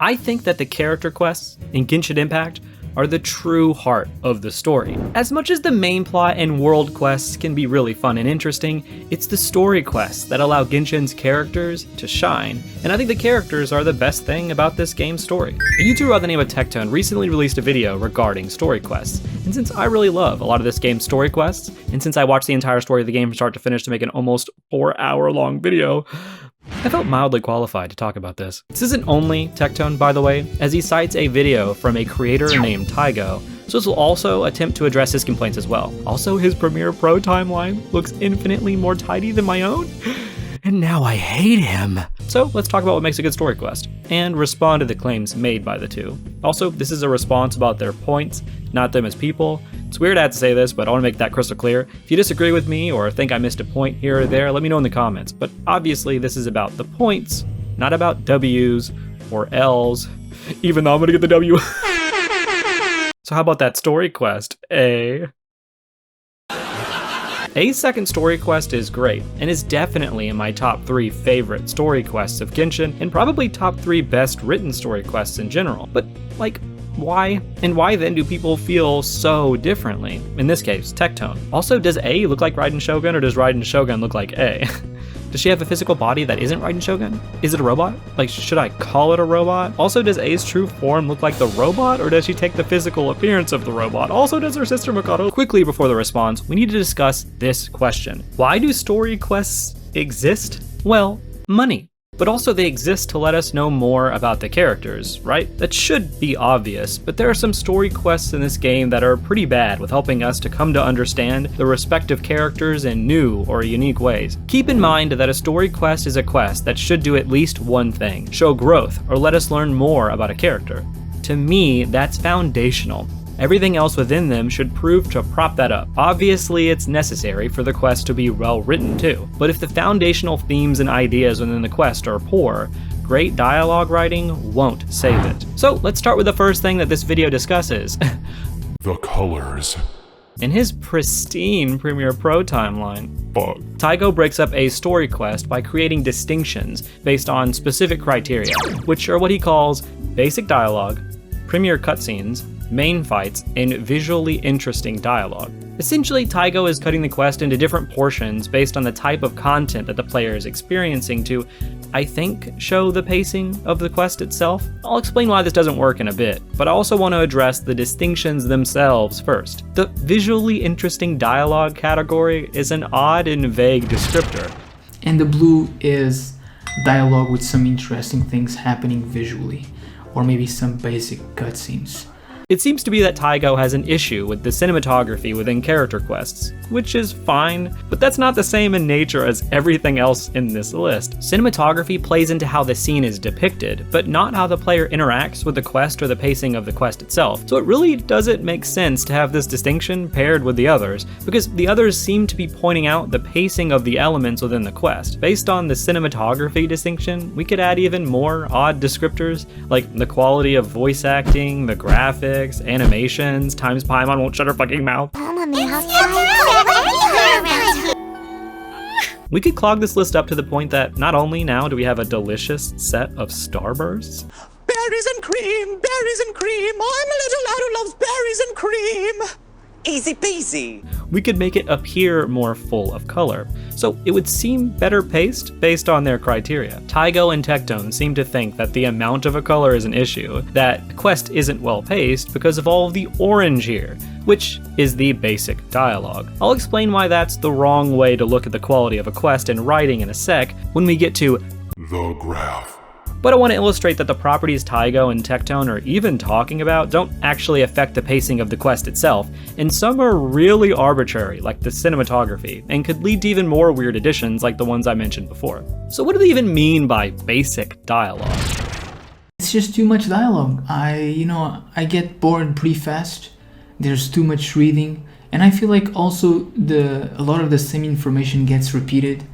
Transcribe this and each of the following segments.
I think that the character quests in Genshin Impact are the true heart of the story. As much as the main plot and world quests can be really fun and interesting, it's the story quests that allow Genshin's characters to shine, and I think the characters are the best thing about this game's story. A YouTuber by the name of Tectone recently released a video regarding story quests, and since I really love a lot of this game's story quests, and since I watched the entire story of the game from start to finish to make an almost 4-hour long video, I felt mildly qualified to talk about this. This isn't only Tectone, by the way, as he cites a video from a creator named Tygo, so this will also attempt to address his complaints as well. Also, his Premiere Pro timeline looks infinitely more tidy than my own, and now I hate him. So let's talk about what makes a good story quest, and respond to the claims made by the two. Also, this is a response about their points, not them as people. It's weird I have to say this, but I want to make that crystal clear. If you disagree with me or think I missed a point here or there, let me know in the comments. But obviously this is about the points, not about W's or L's, even though I'm gonna get the W. So how about that story quest, A? A's second story quest is great, and is definitely in my top 3 favorite story quests of Genshin, and probably top 3 best written story quests in general. But like, why? And why then do people feel so differently? In this case, Tectone. Also, does A look like Raiden Shogun, or does Raiden Shogun look like A? Does she have a physical body that isn't Raiden Shogun? Is it a robot? Like, should I call it a robot? Also, does A's true form look like the robot, or does she take the physical appearance of the robot? Also, does her sister Mikado? Quickly before the response, we need to discuss this question. Why do story quests exist? Well, money. But also they exist to let us know more about the characters, right? That should be obvious, but there are some story quests in this game that are pretty bad with helping us to come to understand the respective characters in new or unique ways. Keep in mind that a story quest is a quest that should do at least one thing: show growth or let us learn more about a character. To me, that's foundational. Everything else within them should prove to prop that up. Obviously, it's necessary for the quest to be well written too, but if the foundational themes and ideas within the quest are poor, great dialogue writing won't save it. So let's start with the first thing that this video discusses. The colors. In his pristine Premiere Pro timeline, Tygo breaks up a story quest by creating distinctions based on specific criteria, which are what he calls basic dialogue, premiere cutscenes, main fights, and visually interesting dialogue. Essentially, Tygo is cutting the quest into different portions based on the type of content that the player is experiencing to, I think, show the pacing of the quest itself. I'll explain why this doesn't work in a bit, but I also want to address the distinctions themselves first. The visually interesting dialogue category is an odd and vague descriptor. And the blue is dialogue with some interesting things happening visually, or maybe some basic cutscenes. It seems to be that Tygo has an issue with the cinematography within character quests, which is fine, but that's not the same in nature as everything else in this list. Cinematography plays into how the scene is depicted, but not how the player interacts with the quest or the pacing of the quest itself. So it really doesn't make sense to have this distinction paired with the others, because the others seem to be pointing out the pacing of the elements within the quest. Based on the cinematography distinction, we could add even more odd descriptors, like the quality of voice acting, the graphics, animations, times Paimon won't shut her fucking mouth. We could clog this list up to the point that not only now do we have a delicious set of starbursts, berries and cream, I'm a little lad who loves berries and cream. Easy peasy. we could make it appear more full of color. So it would seem better paced based on their criteria. Tygo and Tectone seem to think that the amount of a color is an issue, that the quest isn't well paced because of all of the orange here, which is the basic dialogue. I'll explain why that's the wrong way to look at the quality of a quest and writing in a sec when we get to the graph. But I want to illustrate that the properties Tygo and Tectone are even talking about don't actually affect the pacing of the quest itself, and some are really arbitrary, like the cinematography, and could lead to even more weird additions like the ones I mentioned before. So what do they even mean by basic dialogue? It's just too much dialogue. I get bored pretty fast. There's too much reading, and I feel like also a lot of the same information gets repeated.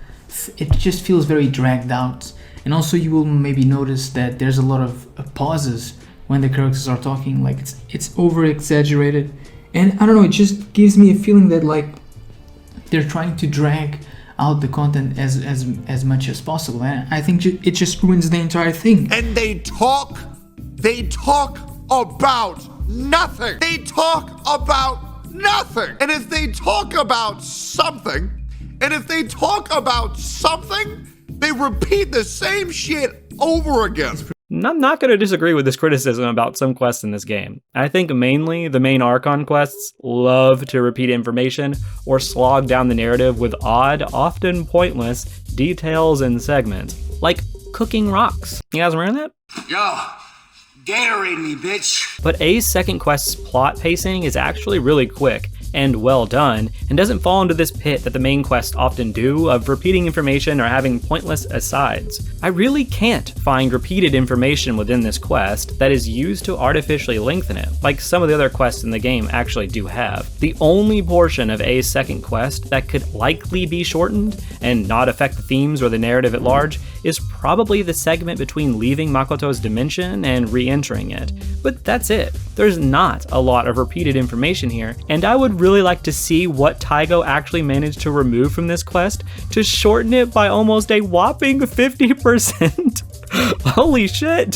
It just feels very dragged out. And also you will maybe notice that there's a lot of pauses when the characters are talking, like it's over exaggerated. And I don't know, it just gives me a feeling that like they're trying to drag out the content as much as possible. And I think it just ruins the entire thing. And they talk They talk about nothing. They talk about nothing. And if they talk about something, they repeat the same shit over again. I'm not going to disagree with this criticism about some quests in this game. I think mainly the main Archon quests love to repeat information or slog down the narrative with odd, often pointless details and segments, like cooking rocks. You guys remember that? Yo, Gatorade me, bitch. But A's second quest's plot pacing is actually really quick and well done, and doesn't fall into this pit that the main quests often do of repeating information or having pointless asides. I really can't find repeated information within this quest that is used to artificially lengthen it, like some of the other quests in the game actually do have. The only portion of A's second quest that could likely be shortened and not affect the themes or the narrative at large is probably the segment between leaving Makoto's dimension and re-entering it. But that's it. There's not a lot of repeated information here, and I would really like to see what Tygo actually managed to remove from this quest to shorten it by almost a whopping 50%. Holy shit!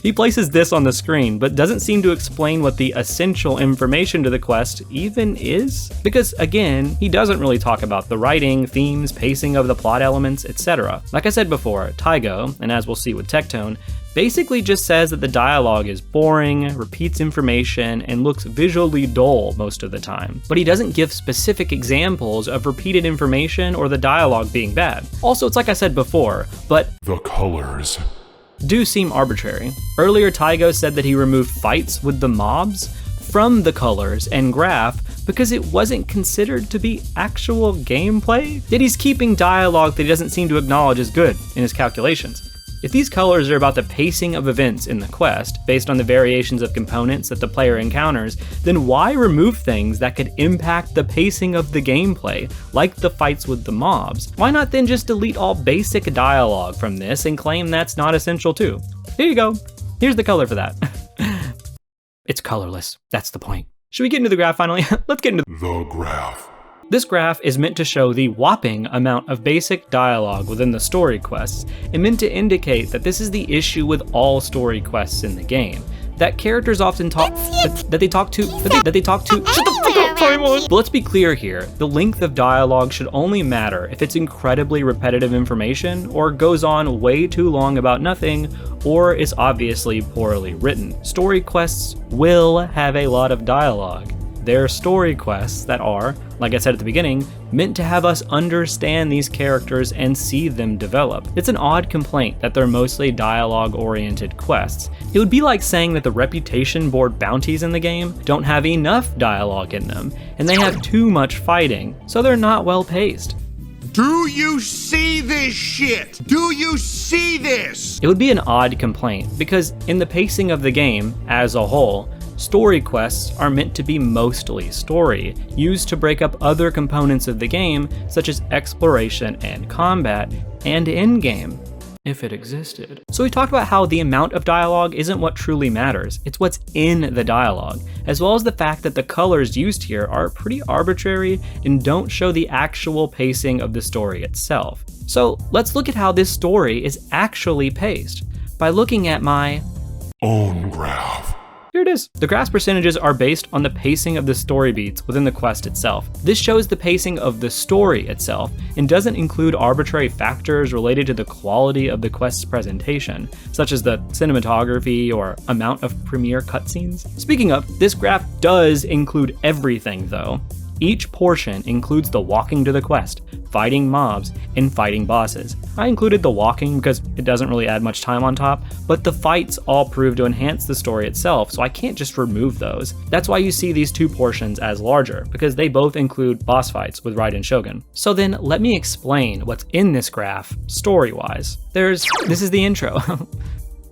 He places this on the screen, but doesn't seem to explain what the essential information to the quest even is. Because again, he doesn't really talk about the writing, themes, pacing of the plot elements, etc. Like I said before, Tygo, and as we'll see with Tectone, basically just says that the dialogue is boring, repeats information, and looks visually dull most of the time. But he doesn't give specific examples of repeated information or the dialogue being bad. Also, it's like I said before, but The colors. do seem arbitrary. Earlier, Tygo said that he removed fights with the mobs from the colors and graph because it wasn't considered to be actual gameplay. Yet he's keeping dialogue that he doesn't seem to acknowledge as good in his calculations. If these colors are about the pacing of events in the quest, based on the variations of components that the player encounters, then why remove things that could impact the pacing of the gameplay, like the fights with the mobs? Why not then just delete all basic dialogue from this and claim that's not essential too? Here you go. Here's the color for that. It's colorless. That's the point. Should we get into the graph finally? Let's get into The graph. This graph is meant to show the whopping amount of basic dialogue within the story quests, and meant to indicate that this is the issue with all story quests in the game. That characters often talk, shut the fuck up, Simon! But let's be clear here, the length of dialogue should only matter if it's incredibly repetitive information, or goes on way too long about nothing, or is obviously poorly written. Story quests will have a lot of dialogue. They're story quests that are, like I said at the beginning, meant to have us understand these characters and see them develop. It's an odd complaint that they're mostly dialogue-oriented quests. It would be like saying that the reputation board bounties in the game don't have enough dialogue in them, and they have too much fighting, so they're not well paced. Do you see this shit? Do you see this? It would be an odd complaint, because in the pacing of the game, as a whole, story quests are meant to be mostly story, used to break up other components of the game, such as exploration and combat, and endgame, if it existed. So we talked about how the amount of dialogue isn't what truly matters, it's what's in the dialogue, as well as the fact that the colors used here are pretty arbitrary and don't show the actual pacing of the story itself. So let's look at how this story is actually paced, by looking at my Own graph. Here it is. The graph's percentages are based on the pacing of the story beats within the quest itself. This shows the pacing of the story itself and doesn't include arbitrary factors related to the quality of the quest's presentation, such as the cinematography or amount of premiere cutscenes. Speaking of, this graph does include everything though. Each portion includes the walking to the quest, fighting mobs, and fighting bosses. I included the walking because it doesn't really add much time on top, but the fights all prove to enhance the story itself, so I can't just remove those. That's why you see these two portions as larger, because they both include boss fights with Raiden Shogun. So then let me explain what's in this graph, story-wise. This is the intro.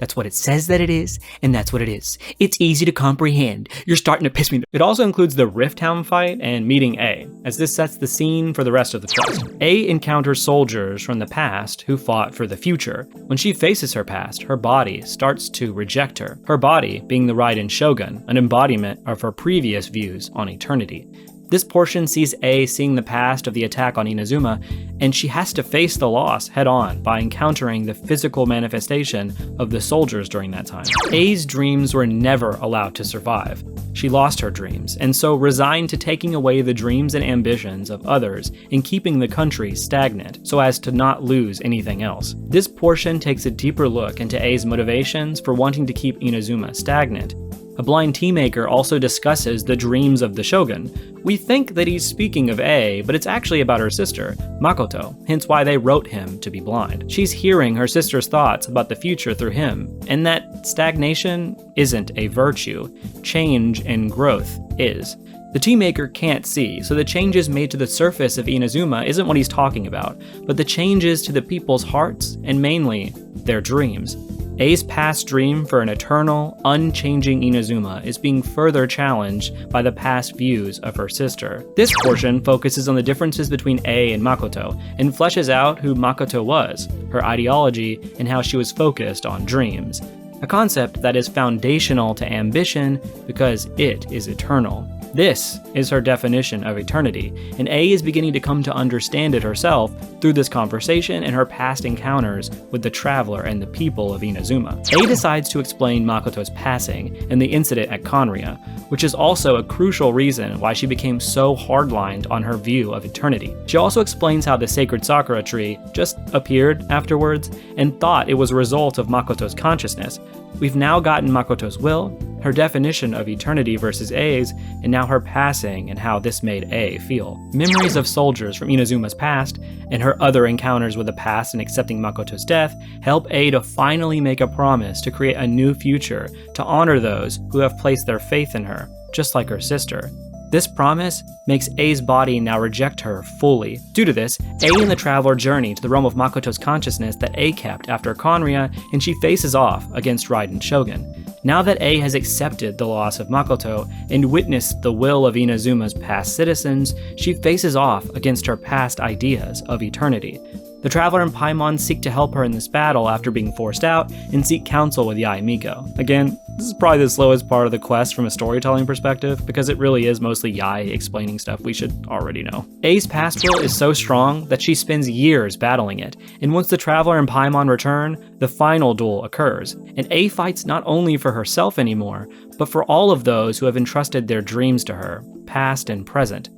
That's what it says that it is, and that's what it is. It's easy to comprehend. You're starting to piss me. It also includes the Rift Town fight and meeting A, as this sets the scene for the rest of the quest. A encounters soldiers from the past who fought for the future. When she faces her past, her body starts to reject her. Her body being the Raiden Shogun, an embodiment of her previous views on eternity. This portion sees A seeing the past of the attack on Inazuma, and she has to face the loss head-on by encountering the physical manifestation of the soldiers during that time. A's dreams were never allowed to survive. She lost her dreams, and so resigned to taking away the dreams and ambitions of others and keeping the country stagnant so as to not lose anything else. This portion takes a deeper look into A's motivations for wanting to keep Inazuma stagnant. A blind tea maker also discusses the dreams of the Shogun. We think that he's speaking of A, but it's actually about her sister, Makoto, hence why they wrote him to be blind. She's hearing her sister's thoughts about the future through him, and that stagnation isn't a virtue. Change and growth is. The tea maker can't see, so the changes made to the surface of Inazuma isn't what he's talking about, but the changes to the people's hearts, and mainly, their dreams. A's past dream for an eternal, unchanging Inazuma is being further challenged by the past views of her sister. This portion focuses on the differences between A and Makoto, and fleshes out who Makoto was, her ideology, and how she was focused on dreams. A concept that is foundational to ambition because it is eternal. This is her definition of eternity, and A is beginning to come to understand it herself through this conversation and her past encounters with the Traveler and the people of Inazuma. A decides to explain Makoto's passing and the incident at Conria, which is also a crucial reason why she became so hardlined on her view of eternity. She also explains how the sacred Sakura tree just appeared afterwards and thought it was a result of Makoto's consciousness. We've now gotten Makoto's will, her definition of eternity versus A's, and now her passing and how this made A feel. Memories of soldiers from Inazuma's past, and her other encounters with the past and accepting Makoto's death, help A to finally make a promise to create a new future to honor those who have placed their faith in her, just like her sister. This promise makes A's body now reject her fully. Due to this, A and the Traveler journey to the realm of Makoto's consciousness that A kept after Conria, and she faces off against Raiden Shogun. Now that A has accepted the loss of Makoto and witnessed the will of Inazuma's past citizens, she faces off against her past ideas of eternity. The Traveler and Paimon seek to help her in this battle after being forced out, and seek counsel with Yae Miko. Again, this is probably the slowest part of the quest from a storytelling perspective, because it really is mostly Yae explaining stuff we should already know. A's past will is so strong that she spends years battling it, and once the Traveler and Paimon return, the final duel occurs, and A fights not only for herself anymore, but for all of those who have entrusted their dreams to her, past and present.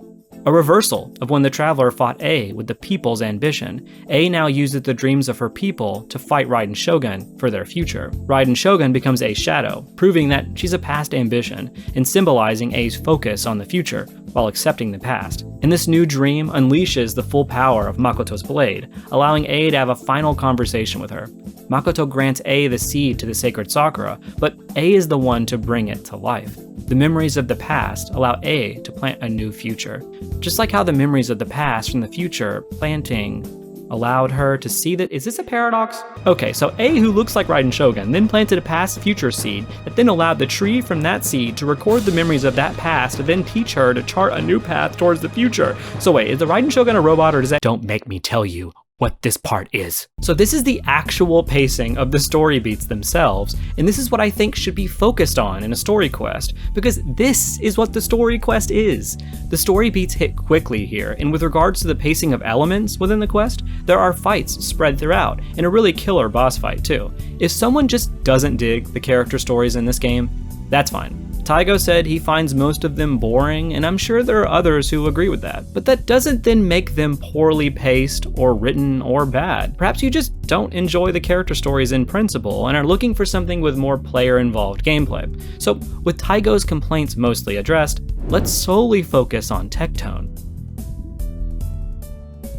A reversal of when the Traveler fought A with the people's ambition. A now uses the dreams of her people to fight Raiden Shogun for their future. Raiden Shogun becomes A's shadow, proving that she's a past ambition, and symbolizing A's focus on the future, while accepting the past. And this new dream unleashes the full power of Makoto's blade, allowing A to have a final conversation with her. Makoto grants A the seed to the sacred Sakura, but A is the one to bring it to life. The memories of the past allow A to plant a new future. Just like how the memories of the past from the future planting allowed her to see that— is this a paradox? Okay, so A, who looks like Raiden Shogun, then planted a past future seed that then allowed the tree from that seed to record the memories of that past to then teach her to chart a new path towards the future. So wait, is the Raiden Shogun a robot, or does that— don't make me tell you what this part is. So this is the actual pacing of the story beats themselves, and this is what I think should be focused on in a story quest, because this is what the story quest is. The story beats hit quickly here, and with regards to the pacing of elements within the quest, there are fights spread throughout, and a really killer boss fight too. If someone just doesn't dig the character stories in this game, that's fine. Tygo said he finds most of them boring, and I'm sure there are others who agree with that. But that doesn't then make them poorly paced or written or bad. Perhaps you just don't enjoy the character stories in principle and are looking for something with more player-involved gameplay. So with Tygo's complaints mostly addressed, let's solely focus on Tectone.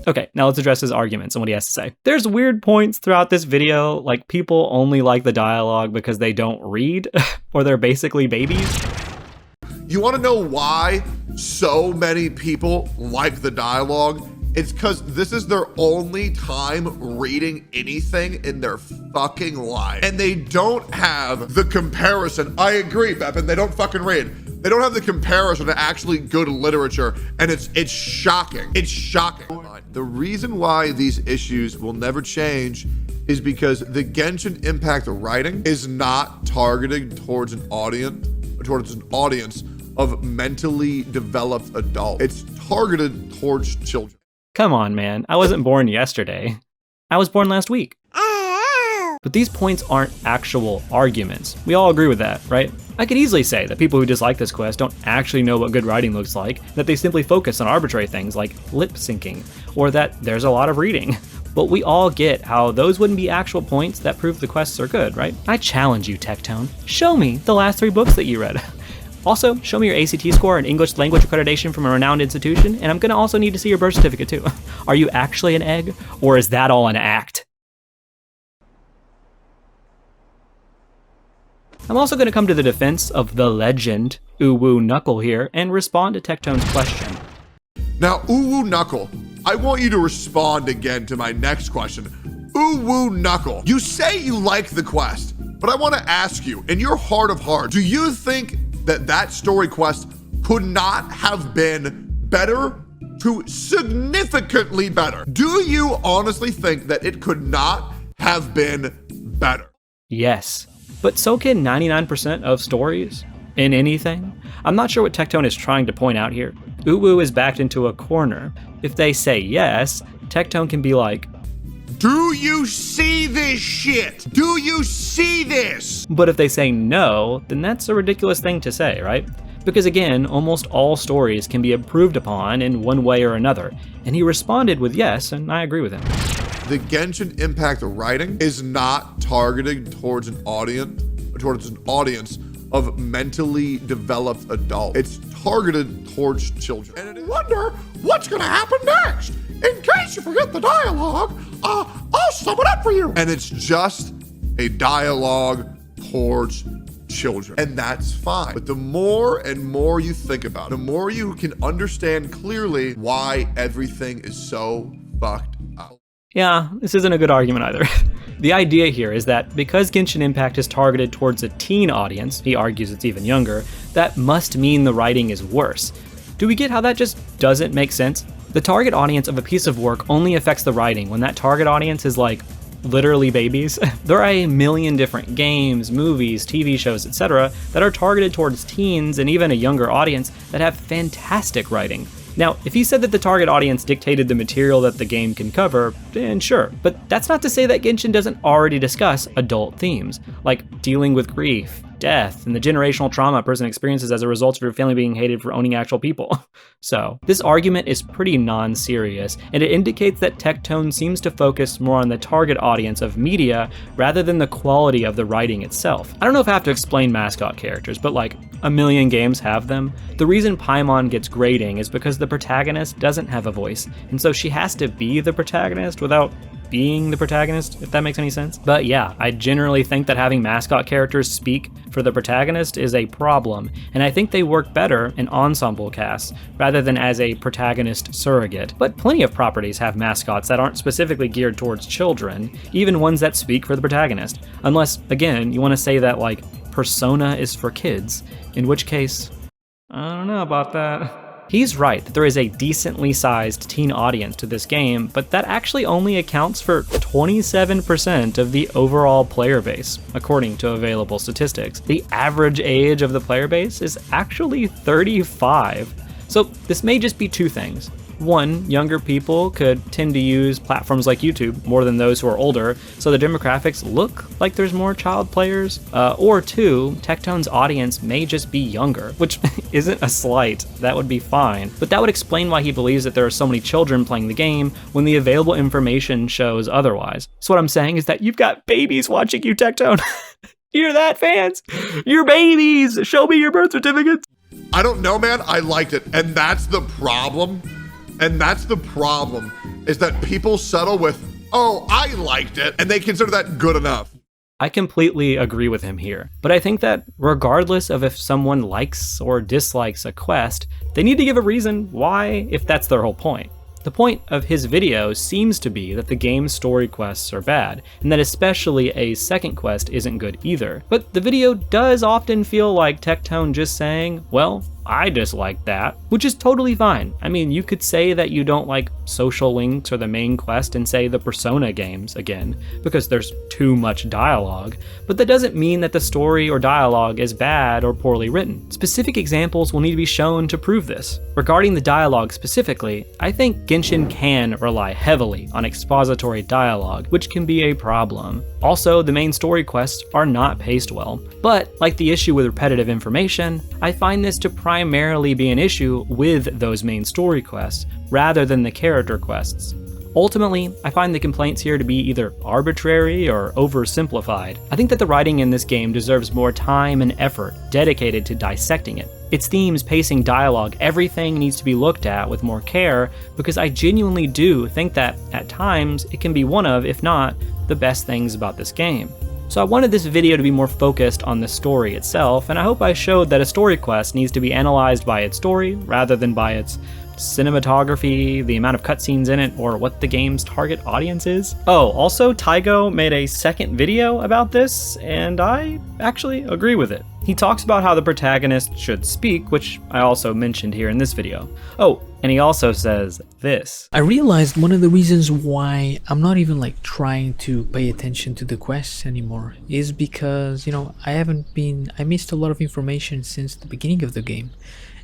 Okay, now let's address his arguments and what he has to say. There's weird points throughout this video, like people only like the dialogue because they don't read, or they're basically babies. You want to know why so many people like the dialogue? It's because this is their only time reading anything in their fucking life. And they don't have the comparison. I agree, Pepin, they don't fucking read. They don't have the comparison to actually good literature, and it's shocking. It's shocking. The reason why these issues will never change is because the Genshin Impact writing is not targeted towards an audience of mentally developed adults. It's targeted towards children. Come on, man. I wasn't born yesterday. I was born last week. But these points aren't actual arguments. We all agree with that, right? I could easily say that people who dislike this quest don't actually know what good writing looks like, that they simply focus on arbitrary things like lip syncing, or that there's a lot of reading. But we all get how those wouldn't be actual points that prove the quests are good, right? I challenge you, Tectone. Show me the last 3 books that you read. Also, show me your ACT score and English language accreditation from a renowned institution, and I'm gonna also need to see your birth certificate too. Are you actually an egg, or is that all an act? I'm also going to come to the defense of the legend Uwu Knuckle here and respond to Tectone's question. Now, Uwu Knuckle, I want you to respond again to my next question. Uwu Knuckle, you say you like the quest, but I want to ask you, in your heart of hearts, do you think that that story quest could not have been better to significantly better? Do you honestly think that it could not have been better? Yes. But so can 99% of stories in anything. I'm not sure what Tectone is trying to point out here. Uwu is backed into a corner. If they say yes, Tectone can be like, do you see this shit? Do you see this? But if they say no, then that's a ridiculous thing to say, right? Because again, almost all stories can be improved upon in one way or another. And he responded with yes, and I agree with him. The Genshin Impact writing is not targeted towards an audience of mentally developed adults. It's targeted towards children. And I wonder what's gonna happen next. In case you forget the dialogue, I'll sum it up for you. And it's just a dialogue towards children. And that's fine. But the more and more you think about it, the more you can understand clearly why everything is so fucked up. Yeah, this isn't a good argument either. The idea here is that because Genshin Impact is targeted towards a teen audience, he argues it's even younger, that must mean the writing is worse. Do we get how that just doesn't make sense? The target audience of a piece of work only affects the writing when that target audience is like literally babies. There are a million different games, movies, TV shows, etc. that are targeted towards teens and even a younger audience that have fantastic writing. Now, if he said that the target audience dictated the material that the game can cover, then sure. But that's not to say that Genshin doesn't already discuss adult themes, like dealing with grief, death, and the generational trauma a person experiences as a result of your family being hated for owning actual people. So, this argument is pretty non-serious, and it indicates that Tectone seems to focus more on the target audience of media rather than the quality of the writing itself. I don't know if I have to explain mascot characters, but like, a million games have them. The reason Paimon gets grading is because the protagonist doesn't have a voice, and so she has to be the protagonist without being the protagonist, if that makes any sense. But yeah, I generally think that having mascot characters speak for the protagonist is a problem, and I think they work better in ensemble casts rather than as a protagonist surrogate. But plenty of properties have mascots that aren't specifically geared towards children, even ones that speak for the protagonist. Unless, again, you want to say that like Persona is for kids, in which case, I don't know about that. He's right that there is a decently sized teen audience to this game, but that actually only accounts for 27% of the overall player base, according to available statistics. The average age of the player base is actually 35. So this may just be two things. One, younger people could tend to use platforms like YouTube more than those who are older, so the demographics look like there's more child players. Or two, Tectone's audience may just be younger, which isn't a slight, that would be fine. But that would explain why he believes that there are so many children playing the game when the available information shows otherwise. So what I'm saying is that you've got babies watching you, Tectone. You hear that, fans? You're babies! Show me your birth certificates! I don't know, man. I liked it. And that's the problem. And that's the problem, is that people settle with, oh, I liked it, and they consider that good enough. I completely agree with him here, but I think that regardless of if someone likes or dislikes a quest, they need to give a reason why, if that's their whole point. The point of his video seems to be that the game's story quests are bad, and that especially a second quest isn't good either. But the video does often feel like Tectone just saying, well, I dislike that, which is totally fine. I mean, you could say that you don't like social links or the main quest in, say, the Persona games again, because there's too much dialogue, but that doesn't mean that the story or dialogue is bad or poorly written. Specific examples will need to be shown to prove this. Regarding the dialogue specifically, I think Genshin can rely heavily on expository dialogue, which can be a problem. Also, the main story quests are not paced well, but like the issue with repetitive information, I find this to primarily be an issue with those main story quests, rather than the character quests. Ultimately, I find the complaints here to be either arbitrary or oversimplified. I think that the writing in this game deserves more time and effort dedicated to dissecting it. Its themes, pacing, dialogue, everything needs to be looked at with more care, because I genuinely do think that, at times, it can be one of, if not, the best things about this game. So I wanted this video to be more focused on the story itself, and I hope I showed that a story quest needs to be analyzed by its story rather than by its cinematography, the amount of cutscenes in it, or what the game's target audience is. Oh, also Tygo made a second video about this, and I actually agree with it. He talks about how the protagonist should speak, which I also mentioned here in this video. Oh, and he also says this. I realized one of the reasons why I'm not even like trying to pay attention to the quests anymore is because, I missed a lot of information since the beginning of the game.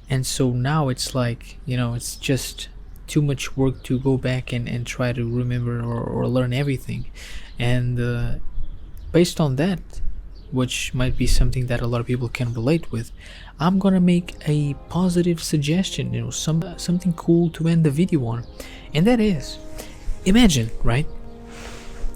And so now it's like, it's just too much work to go back and try to remember or learn everything. And based on that, which might be something that a lot of people can relate with, I'm gonna make a positive suggestion, something cool to end the video on. And that is, imagine, right?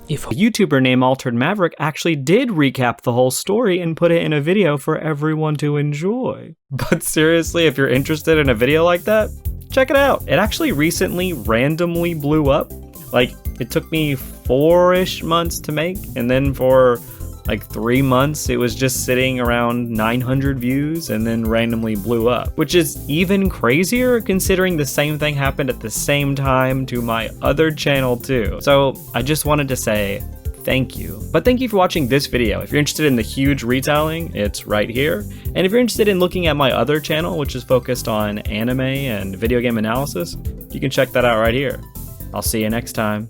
If a YouTuber named Altered Maverick actually did recap the whole story and put it in a video for everyone to enjoy. But seriously, if you're interested in a video like that, check it out. It actually recently randomly blew up. Like, it took me 4-ish months to make, and then for like 3 months it was just sitting around 900 views and then randomly blew up, which is even crazier considering the same thing happened at the same time to my other channel too. So I just wanted to say thank you. But thank you for watching this video. If you're interested in the huge retelling, it's right here. And if you're interested in looking at my other channel, which is focused on anime and video game analysis, you can check that out right here. I'll see you next time.